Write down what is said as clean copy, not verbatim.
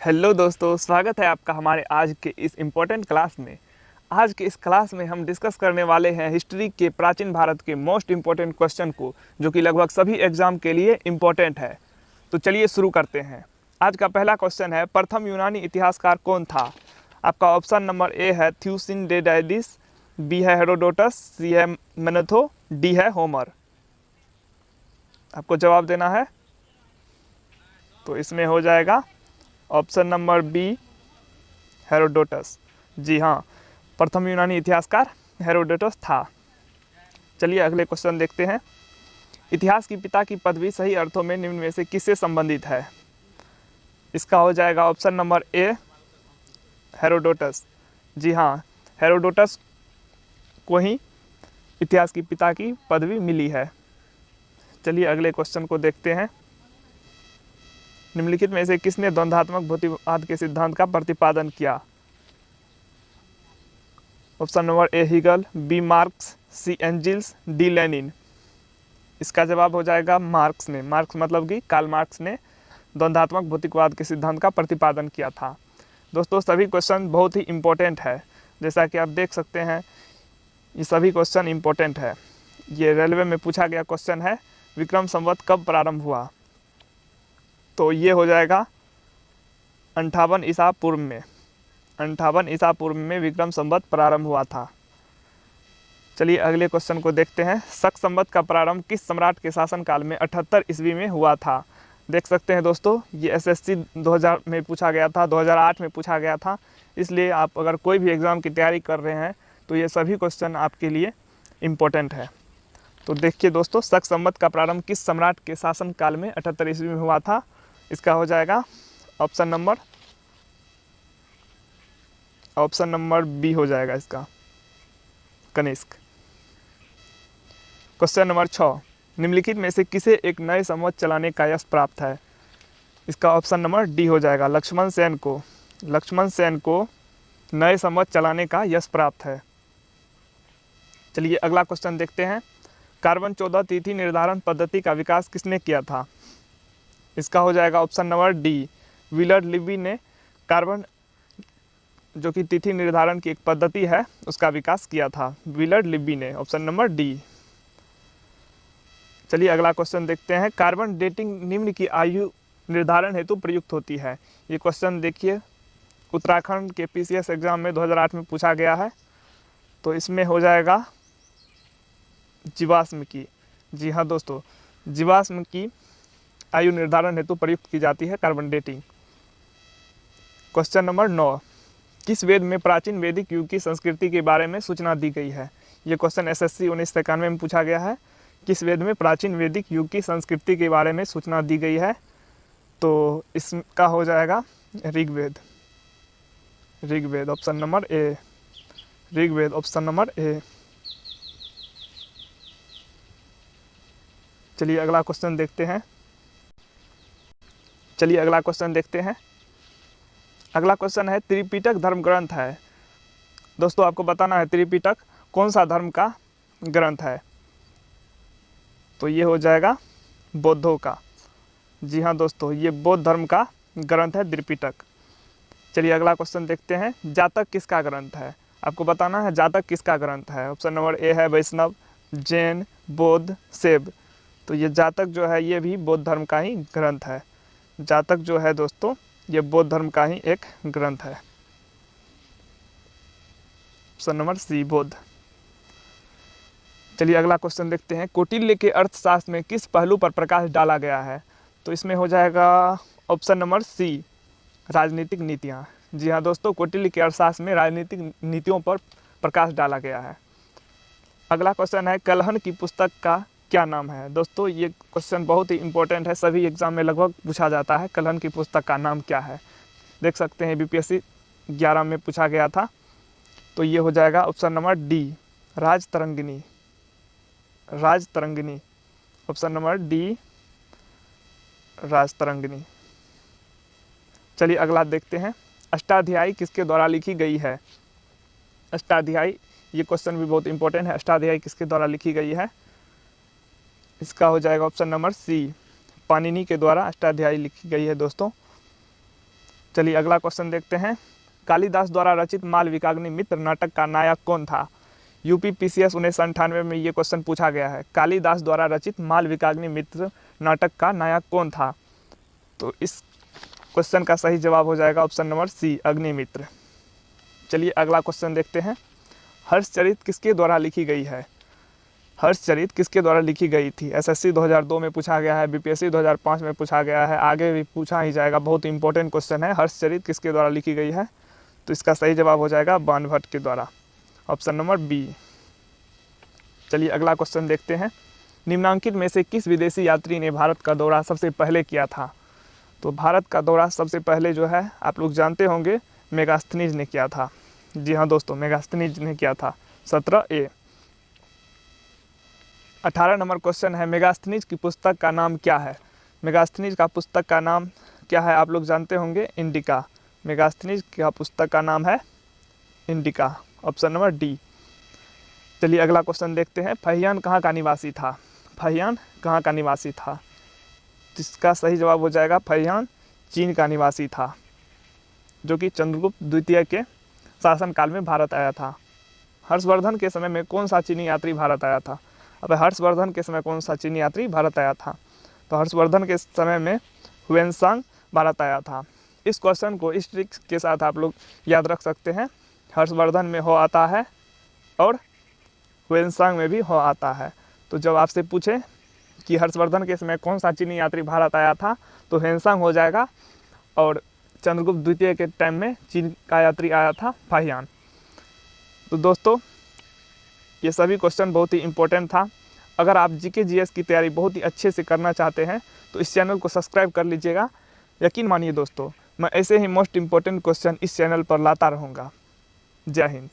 Hello दोस्तों, स्वागत है आपका हमारे आज के इस इम्पोर्टेंट क्लास में। आज के इस क्लास में हम डिस्कस करने वाले हैं हिस्ट्री के प्राचीन भारत के मोस्ट इम्पोर्टेंट क्वेश्चन को, जो कि लगभग सभी एग्जाम के लिए इम्पोर्टेंट है। तो चलिए शुरू करते हैं। आज का पहला क्वेश्चन है, प्रथम यूनानी इतिहासकार कौन था? आपका ऑप्शन नंबर ए है थ्यूसिडिडेडिस, बी है हेरोडोटस, सी है मैनेथो, डी है होमर। आपको जवाब देना है, तो इसमें हो जाएगा ऑप्शन नंबर बी, हेरोडोटस। जी हाँ, प्रथम यूनानी इतिहासकार हेरोडोटस था। चलिए अगले क्वेश्चन देखते हैं। इतिहास की पिता की पदवी सही अर्थों में निम्न में से किससे संबंधित है? इसका हो जाएगा ऑप्शन नंबर ए, हेरोडोटस। जी हाँ, हेरोडोटस को ही इतिहास की पिता की पदवी मिली है। चलिए अगले क्वेश्चन को देखते हैं। निम्नलिखित में से किसने द्वंद्वात्मक भौतिकवाद के सिद्धांत का प्रतिपादन किया? Option number A Hegel, B Marx, C Engels, D Lenin. इसका जवाब हो जाएगा मार्क्स ने। मार्क्स मतलब कि कार्ल मार्क्स ने द्वंद्वात्मक भौतिकवाद के सिद्धांत का प्रतिपादन किया था। दोस्तों सभी क्वेश्चन बहुत ही इम्पोर्टेंट है, जैसा कि आप देख सकते हैं ये सभी क्वेश्चन इम्पोर्टेंट है। ये रेलवे में पूछा गया क्वेश्चन है, विक्रम संवत कब प्रारंभ हुआ? तो ये हो जाएगा 58 ईसा पूर्व में। 58 ईसा पूर्व में विक्रम संवत प्रारंभ हुआ था। चलिए अगले क्वेश्चन को देखते हैं। शक संवत का प्रारंभ किस सम्राट के शासनकाल में 78 ईस्वी में हुआ था? देख सकते हैं दोस्तों, ये एसएससी 2000 में पूछा गया था, 2008 में पूछा गया था। इसलिए आप अगर कोई भी एग्ज़ाम की तैयारी कर रहे हैं तो ये सभी क्वेश्चन आपके लिए इम्पोर्टेंट है। तो देखिए दोस्तों, शक संवत का प्रारंभ किस सम्राट के शासनकाल में 78 ईस्वी में हुआ था? इसका हो जाएगा ऑप्शन नंबर बी हो जाएगा इसका, कनिष्क। क्वेश्चन नंबर 6, निम्नलिखित में से किसे एक नए संवत चलाने का यश प्राप्त है? इसका ऑप्शन नंबर डी हो जाएगा, लक्ष्मण सेन को। लक्ष्मण सेन को नए संवत चलाने का यश प्राप्त है। चलिए अगला क्वेश्चन देखते हैं। कार्बन 14 तिथि निर्धारण पद्धति का विकास किसने किया था? इसका हो जाएगा option number D, Willard Libby ने कार्बन जो कि तिथि निर्धारण की एक पद्धति है उसका विकास किया था। विलर्ड लिब्बी ने, ऑप्शन नंबर डी। चलिए अगला क्वेश्चन देखते हैं। कार्बन डेटिंग निम्न की आयु निर्धारण हेतु प्रयुक्त होती है। ये क्वेश्चन देखिए, उत्तराखंड के पीसीएस एग्जाम में 2008 में पूछा गया है। तो इसमें हो जाएगा जीवाश्म की। जी हाँ दोस्तों, जीवाश्म की आयु निर्धारण हेतु प्रयुक्त की जाती है कार्बन डेटिंग। क्वेश्चन नंबर 9, किस वेद में प्राचीन वैदिक युग की संस्कृति के बारे में सूचना दी गई है? ये क्वेश्चन एसएससी 1991 में पूछा गया है। किस वेद में प्राचीन वैदिक युग की संस्कृति के बारे में सूचना दी गई है? तो इसका हो जाएगा Rigveda. Rigveda option number A. Rigveda option number A. चलिए अगला क्वेश्चन देखते हैं। अगला क्वेश्चन है, त्रिपिटक धर्म ग्रंथ है। दोस्तों आपको बताना है त्रिपिटक कौन सा धर्म का ग्रंथ है? तो ये हो जाएगा बौद्धों का। जी हाँ दोस्तों, ये बौद्ध धर्म का ग्रंथ है त्रिपिटक। चलिए अगला क्वेश्चन देखते हैं। जातक किसका ग्रंथ है? आपको बताना है जातक किसका ग्रंथ है। ऑप्शन नंबर ए है वैष्णव, जैन, बौद्ध, शैव। तो ये जातक जो है ये भी बौद्ध धर्म का ही ग्रंथ है। जातक जो है दोस्तों ये बौद्ध धर्म का ही एक ग्रंथ है। ऑप्शन नंबर सी, बौद्ध। चलिए अगला क्वेश्चन देखते हैं। कौटिल्य के अर्थशास्त्र में किस पहलू पर प्रकाश डाला गया है? तो इसमें हो जाएगा ऑप्शन नंबर सी, राजनीतिक नीतियाँ। जी हाँ दोस्तों, कौटिल्य के अर्थशास्त्र में राजनीतिक नीतियों पर प्रकाश डाला गया है। अगला क्वेश्चन है, कलहन की पुस्तक का क्या नाम है? दोस्तों ये क्वेश्चन बहुत ही इंपॉर्टेंट है, सभी एग्जाम में लगभग पूछा जाता है। कलहन की पुस्तक का नाम क्या है? देख सकते हैं बीपीएससी 11 में पूछा गया था। तो ये हो जाएगा option number D, Rajatarangini. Rajatarangini, option number D, Rajatarangini. चलिए अगला देखते हैं। अष्टाध्यायी किसके द्वारा लिखी गई है? अष्टाध्यायी, ये क्वेश्चन भी बहुत इंपॉर्टेंट है। अष्टाध्यायी किसके द्वारा लिखी गई है? इसका हो जाएगा ऑप्शन नंबर सी, पाणिनि के द्वारा अष्टाध्यायी लिखी गई है दोस्तों। चलिए अगला क्वेश्चन देखते हैं। कालिदास द्वारा रचित मालविकाग्नि मित्र नाटक का नायक कौन था? यूपी पीसीएस 1998 में ये क्वेश्चन पूछा गया है। कालिदास द्वारा रचित मालविकाग्नि मित्र नाटक का नायक कौन था? तो इस क्वेश्चन का सही जवाब हो जाएगा ऑप्शन नंबर सी, अग्निमित्र। चलिए अगला क्वेश्चन देखते हैं। हर्षचरित किसके द्वारा लिखी गई है? हर्षचरित किसके द्वारा लिखी गई थी? एसएससी 2002 में पूछा गया है, बीपीएससी 2005 में पूछा गया है, आगे भी पूछा ही जाएगा। बहुत इंपॉर्टेंट क्वेश्चन है। हर्षचरित किसके द्वारा लिखी गई है? तो इसका सही जवाब हो जाएगा बाणभट्ट के द्वारा, ऑप्शन नंबर बी। चलिए अगला क्वेश्चन देखते हैं। निम्नांकित में से किस विदेशी यात्री ने भारत का दौरा सबसे पहले किया था? तो भारत का दौरा सबसे पहले जो है आप लोग जानते होंगे मेगास्थनीज ने किया था। जी हाँ दोस्तों, मेगास्थनीज ने किया था। 17A। 18 नंबर क्वेश्चन है, मेगास्थनीज की पुस्तक का नाम क्या है? मेगास्थनीज का पुस्तक का नाम क्या है? आप लोग जानते होंगे इंडिका। मेगास्थनीज का पुस्तक का नाम है इंडिका, ऑप्शन नंबर डी। चलिए अगला क्वेश्चन देखते हैं। फहियान कहाँ का निवासी था? फहियान कहाँ का निवासी था? जिसका सही जवाब हो जाएगा फहियान चीन का निवासी था, जो कि चंद्रगुप्त द्वितीय के शासनकाल में भारत आया था। हर्षवर्धन के समय में कौन सा चीनी यात्री भारत आया था? अब हर्षवर्धन के समय कौन सा चीनी यात्री भारत आया था? तो हर्षवर्धन के समय में हुएनसांग भारत आया था। इस क्वेश्चन को इस ट्रिक के साथ आप लोग याद रख सकते हैं। हर्षवर्धन में हो आता है और हुएनसांग में भी हो आता है। तो जब आपसे पूछे कि हर्षवर्धन के समय कौन सा चीनी यात्री भारत आया था, तो हुएनसांग हो जाएगा, और चंद्रगुप्त द्वितीय के टाइम में चीन का यात्री आया था फहियान। तो दोस्तों ये सभी क्वेश्चन बहुत ही इंपॉर्टेंट था। अगर आप जीके जीएस की तैयारी बहुत ही अच्छे से करना चाहते हैं तो इस चैनल को सब्सक्राइब कर लीजिएगा। यकीन मानिए दोस्तों, मैं ऐसे ही मोस्ट इंपॉर्टेंट क्वेश्चन इस चैनल पर लाता रहूँगा। जय हिंद।